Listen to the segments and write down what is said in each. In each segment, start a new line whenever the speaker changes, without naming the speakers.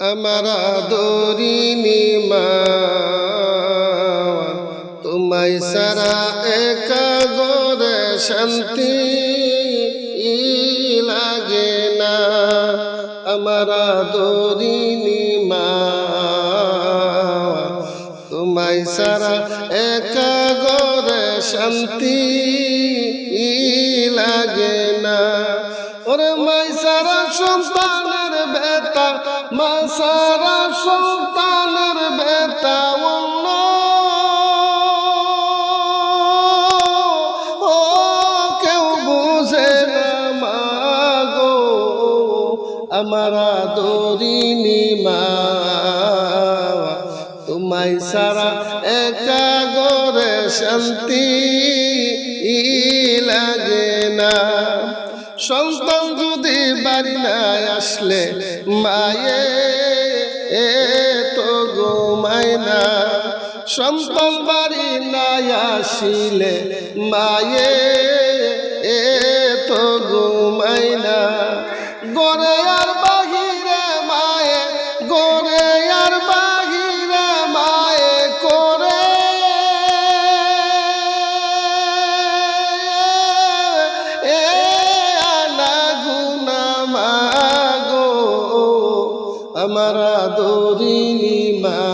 আমার আদরিনী মা, তোমায় সারা একা গরে শান্তি লাগে না। আমার আদরিনী মা, তোমায় সারা একা গরে শান্তি লাগে না। ওরে মাই সারা সন্তানের বেটা, মা সারা সন্তানের বেটা অন্য ও কেউ বুঝে না মা গো। আমার আদরিনী মা, তোমায় সারা একা গরে শান্তি লাগে না। সন্তান যদি বাড়ি না আসলে মায়ে তো ঘুমায় না। সন্তান বাড়ি না আসিলে মায়ে তো ঘুমায় না। গরে আর বাহিরে মায়ে, গরে আর বাহিরে মায়ে করে আমার আদরিনী মা,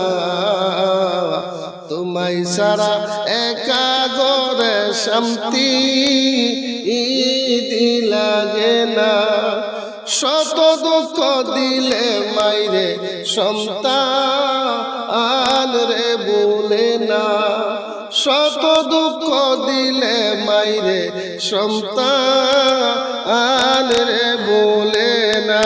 তোমায় সারা একা গরে শান্তি লাগে না। শত দুঃখ দিলে মাইরে সন্তান রে বলে না। শত দুঃখ দিলে মাইরে সন্তান রে বলে না।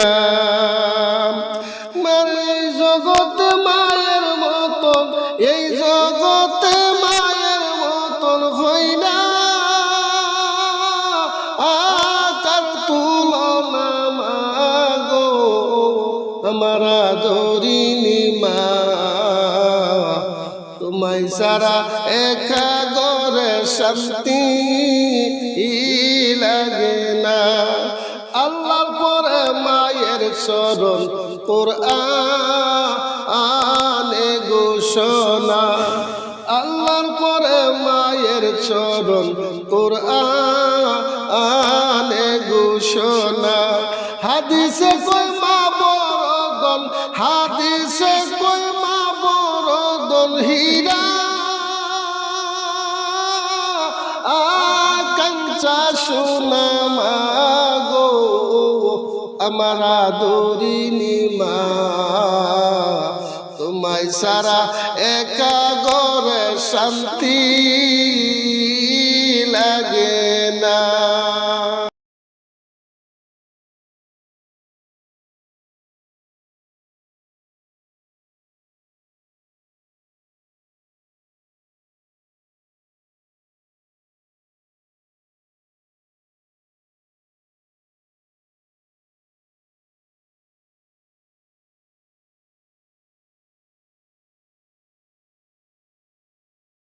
জগতে মায়ের মতন, এই জগতে মায়ের মতন হই না আকার তুলনা মাগো। আমার আদরিনী মা, তোমায় সারা একা গরে শান্তি লাগে না। আল্লাহর পরে মায়ের চরণ কোরআনে ঘোষণা। আল্লাহর পরে মায়ের চরণ কোরআনে ঘোষণা। হাদিসে কই মা বড়দন, হাদিসে কই মা বড়দন হীরা আকাঙ্ক্ষা সোনা মা গো। আমার আদরিনী মা, তোমায় সারা একা গরে শান্তি লাগে না।